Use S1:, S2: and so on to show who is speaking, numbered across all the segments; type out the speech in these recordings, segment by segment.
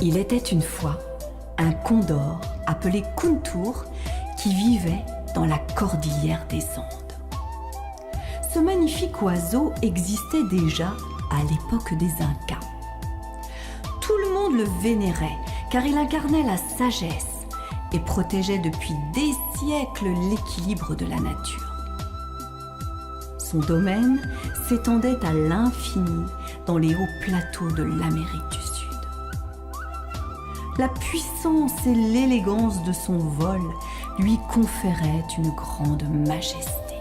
S1: Il était une fois un condor appelé Kuntur qui vivait dans la cordillère des Andes. Ce magnifique oiseau existait déjà à l'époque des Incas. Tout le monde le vénérait car il incarnait la sagesse et protégeait depuis des siècles l'équilibre de la nature. Son domaine s'étendait à l'infini dans les hauts plateaux de l'Amérique du Sud. La puissance et l'élégance de son vol lui conféraient une grande majesté.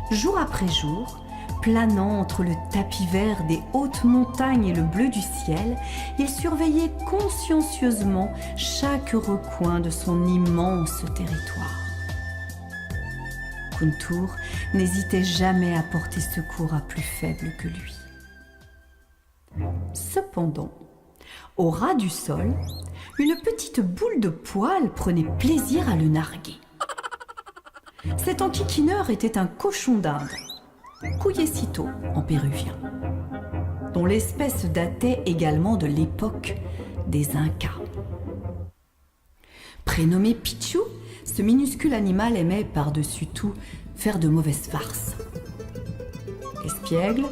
S1: Jour après jour, planant entre le tapis vert des hautes montagnes et le bleu du ciel, il surveillait consciencieusement chaque recoin de son immense territoire. Kuntur n'hésitait jamais à porter secours à plus faible que lui. Cependant, au ras du sol, une petite boule de poil prenait plaisir à le narguer. Cet enquiquineur était un cochon d'Inde, Cuyecito en péruvien, dont l'espèce datait également de l'époque des Incas. Prénommé Pichu, ce minuscule animal aimait par-dessus tout faire de mauvaises farces. Espiègle,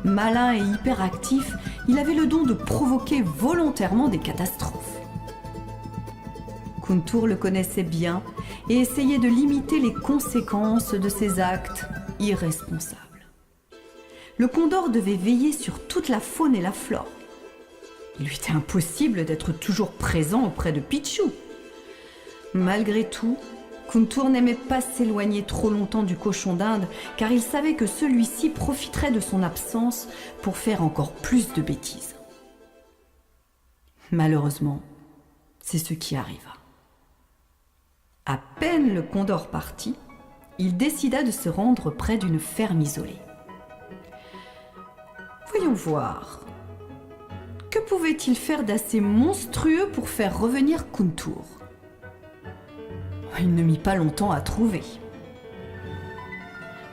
S1: malin et hyperactif, il avait le don de provoquer volontairement des catastrophes. Kuntur le connaissait bien et essayait de limiter les conséquences de ses actes irresponsables. Le condor devait veiller sur toute la faune et la flore. Il lui était impossible d'être toujours présent auprès de Pichu. Malgré tout, Kuntur n'aimait pas s'éloigner trop longtemps du cochon d'Inde car il savait que celui-ci profiterait de son absence pour faire encore plus de bêtises. Malheureusement, c'est ce qui arriva. À peine le condor parti, il décida de se rendre près d'une ferme isolée. Voyons voir. Que pouvait-il faire d'assez monstrueux pour faire revenir Kuntur ? Il ne mit pas longtemps à trouver.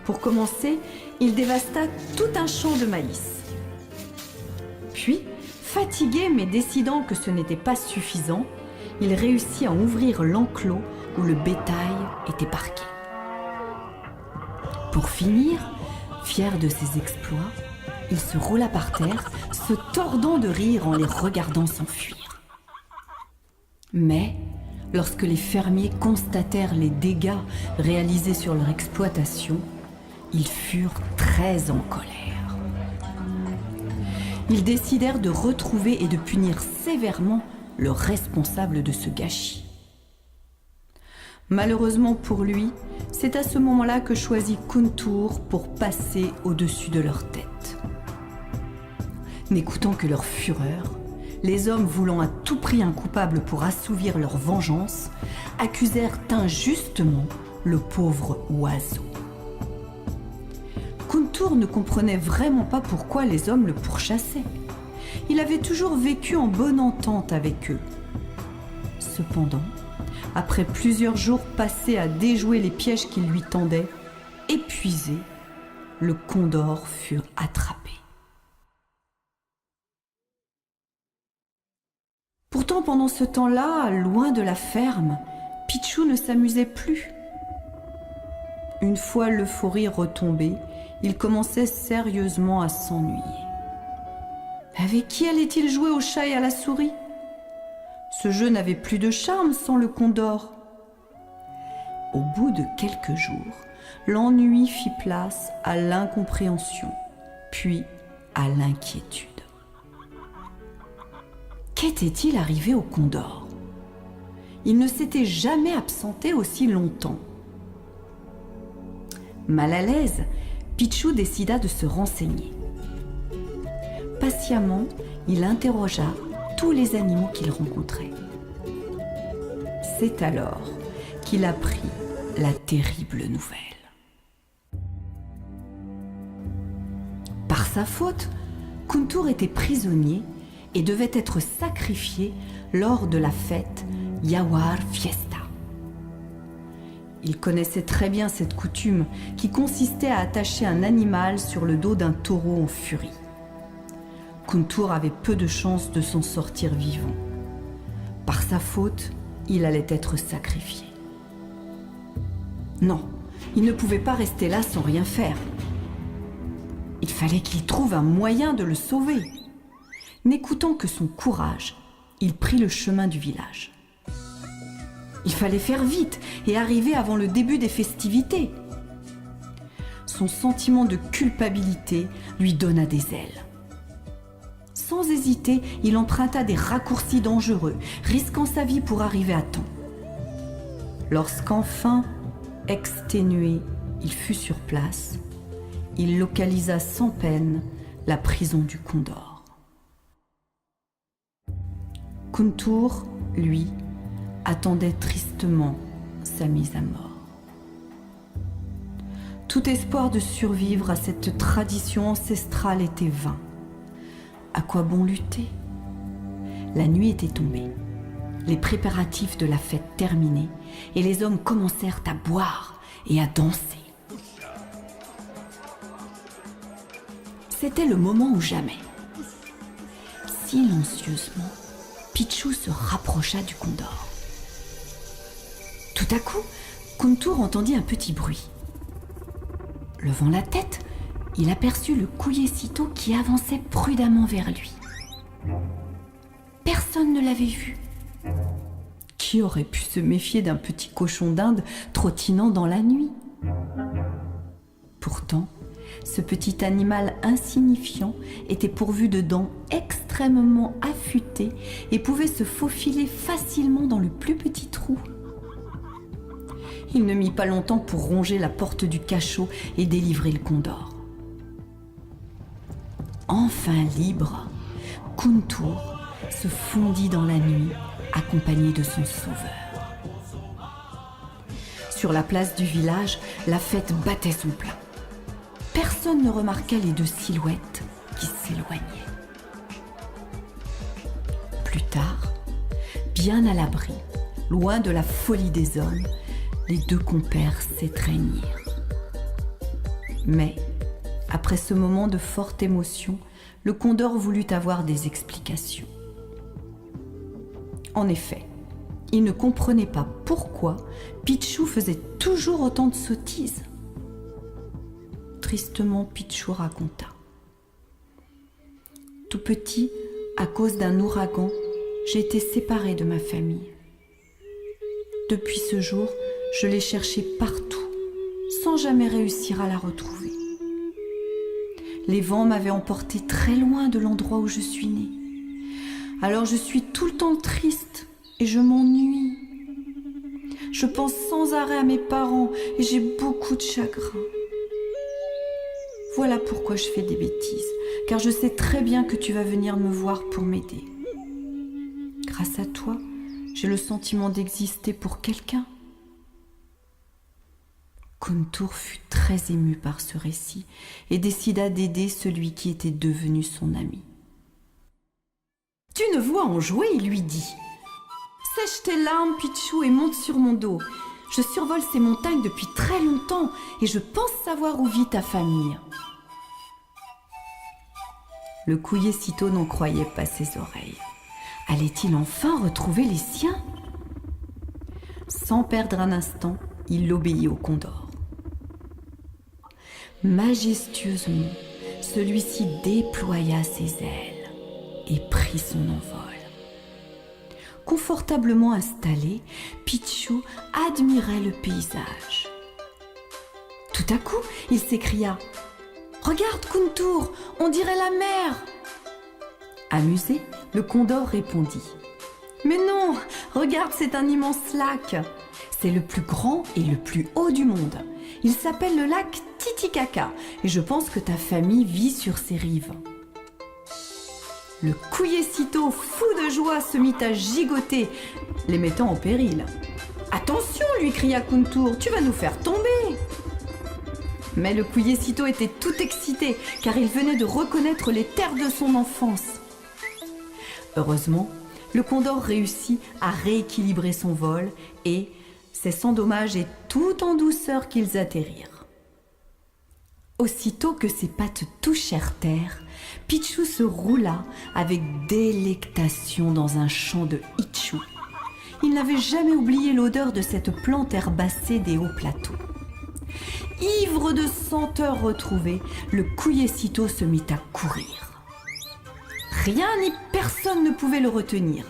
S1: Pour commencer, il dévasta tout un champ de maïs. Puis, fatigué mais décidant que ce n'était pas suffisant, il réussit à ouvrir l'enclos où le bétail était parqué. Pour finir, fier de ses exploits, il se roula par terre, se tordant de rire en les regardant s'enfuir. Mais, lorsque les fermiers constatèrent les dégâts réalisés sur leur exploitation, ils furent très en colère. Ils décidèrent de retrouver et de punir sévèrement le responsable de ce gâchis. Malheureusement pour lui, c'est à ce moment-là que choisit Kuntur pour passer au-dessus de leur tête. N'écoutant que leur fureur, les hommes voulant à tout prix un coupable pour assouvir leur vengeance, accusèrent injustement le pauvre oiseau. Kuntur ne comprenait vraiment pas pourquoi les hommes le pourchassaient. Il avait toujours vécu en bonne entente avec eux. Cependant, après plusieurs jours passés à déjouer les pièges qu'ils lui tendaient, épuisé, le condor fut attrapé. Pourtant, pendant ce temps-là, loin de la ferme, Pichu ne s'amusait plus. Une fois l'euphorie retombée, il commençait sérieusement à s'ennuyer. Avec qui allait-il jouer au chat et à la souris ? Ce jeu n'avait plus de charme sans le condor. Au bout de quelques jours, l'ennui fit place à l'incompréhension, puis à l'inquiétude. Qu'était-il arrivé au condor ? Il ne s'était jamais absenté aussi longtemps. Mal à l'aise, Pichu décida de se renseigner. Patiemment, il interrogea tous les animaux qu'il rencontrait. C'est alors qu'il apprit la terrible nouvelle. Par sa faute, Kuntur était prisonnier et devait être sacrifié lors de la fête Yawar Fiesta. Il connaissait très bien cette coutume qui consistait à attacher un animal sur le dos d'un taureau en furie. Kuntur avait peu de chances de s'en sortir vivant. Par sa faute, il allait être sacrifié. Non, il ne pouvait pas rester là sans rien faire. Il fallait qu'il trouve un moyen de le sauver. N'écoutant que son courage, il prit le chemin du village. Il fallait faire vite et arriver avant le début des festivités. Son sentiment de culpabilité lui donna des ailes. Sans hésiter, il emprunta des raccourcis dangereux, risquant sa vie pour arriver à temps. Lorsqu'enfin, exténué, il fut sur place, il localisa sans peine la prison du Condor. Kuntur, lui, attendait tristement sa mise à mort. Tout espoir de survivre à cette tradition ancestrale était vain. À quoi bon lutter? La nuit était tombée, les préparatifs de la fête terminés, et les hommes commencèrent à boire et à danser. C'était le moment ou jamais. Silencieusement, Pichou se rapprocha du Condor. Tout à coup, Kuntur entendit un petit bruit. Levant la tête, il aperçut le Kouye-Sito qui avançait prudemment vers lui. Personne ne l'avait vu. Qui aurait pu se méfier d'un petit cochon d'Inde trottinant dans la nuit? Pourtant, ce petit animal insignifiant était pourvu de dents extrêmement affûtées et pouvait se faufiler facilement dans le plus petit trou. Il ne mit pas longtemps pour ronger la porte du cachot et délivrer le Condor. Enfin libre, Kuntur se fondit dans la nuit, accompagné de son sauveur. Sur la place du village, la fête battait son plein. Personne ne remarqua les deux silhouettes qui s'éloignaient. Plus tard, bien à l'abri, loin de la folie des hommes, les deux compères s'étreignirent. Mais, après ce moment de forte émotion, le Condor voulut avoir des explications. En effet, il ne comprenait pas pourquoi Pichou faisait toujours autant de sottises. Tristement, Pichou raconta. Tout petit, à cause d'un ouragan, j'ai été séparé de ma famille. Depuis ce jour, je l'ai cherchée partout, sans jamais réussir à la retrouver. Les vents m'avaient emporté très loin de l'endroit où je suis née. Alors je suis tout le temps triste et je m'ennuie. Je pense sans arrêt à mes parents et j'ai beaucoup de chagrin. Voilà pourquoi je fais des bêtises, car je sais très bien que tu vas venir me voir pour m'aider. Grâce à toi, j'ai le sentiment d'exister pour quelqu'un. Kuntur fut très ému par ce récit et décida d'aider celui qui était devenu son ami. « Tu ne vois en jouer ?» il lui dit. « Sèche tes larmes, Pichou, et monte sur mon dos. Je survole ces montagnes depuis très longtemps et je pense savoir où vit ta famille. » Le Kouye-Sito n'en croyait pas ses oreilles. Allait-il enfin retrouver les siens? Sans perdre un instant, il obéit au Condor. Majestueusement, celui-ci déploya ses ailes et prit son envol. Confortablement installé, Pichou admirait le paysage. Tout à coup, il s'écria « Regarde, Kuntur, on dirait la mer !» Amusé, le Condor répondit « Mais non, regarde, c'est un immense lac. C'est le plus grand et le plus haut du monde. Il s'appelle le lac Titicaca et je pense que ta famille vit sur ses rives. » Le Kouye-Sito, fou de joie, se mit à gigoter, les mettant en péril. « Attention !» lui cria Kuntur, « tu vas nous faire tomber !» Mais le Kouye-Sito était tout excité car il venait de reconnaître les terres de son enfance. Heureusement, le Condor réussit à rééquilibrer son vol et c'est sans dommage et tout en douceur qu'ils atterrirent. Aussitôt que ses pattes touchèrent terre, Pichou se roula avec délectation dans un champ de itchou. Il n'avait jamais oublié l'odeur de cette plante herbacée des hauts plateaux. Ivre de senteurs retrouvées, le Couillé-Sito se mit à courir. Rien ni personne ne pouvait le retenir.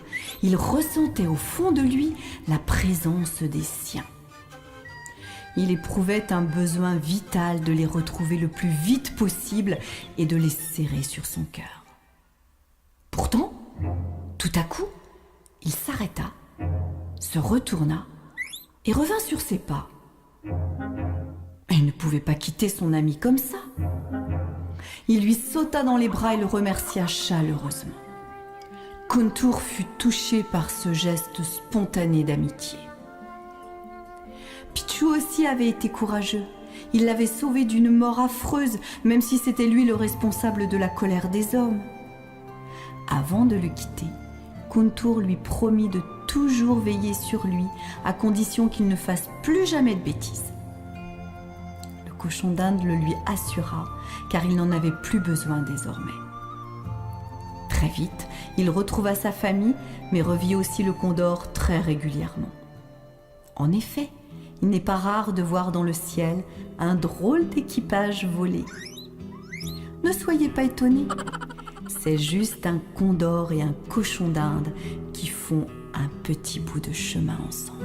S1: Il ressentait au fond de lui la présence des siens. Il éprouvait un besoin vital de les retrouver le plus vite possible et de les serrer sur son cœur. Pourtant, tout à coup, il s'arrêta, se retourna et revint sur ses pas. Il ne pouvait pas quitter son ami comme ça. Il lui sauta dans les bras et le remercia chaleureusement. Kuntur fut touché par ce geste spontané d'amitié. Pichou aussi avait été courageux. Il l'avait sauvé d'une mort affreuse, même si c'était lui le responsable de la colère des hommes. Avant de le quitter, Kuntur lui promit de toujours veiller sur lui, à condition qu'il ne fasse plus jamais de bêtises. Le cochon d'Inde le lui assura, car il n'en avait plus besoin désormais. Très vite, il retrouva sa famille, mais revit aussi le condor très régulièrement. En effet, il n'est pas rare de voir dans le ciel un drôle d'équipage voler. Ne soyez pas étonnés, c'est juste un condor et un cochon d'Inde qui font un petit bout de chemin ensemble.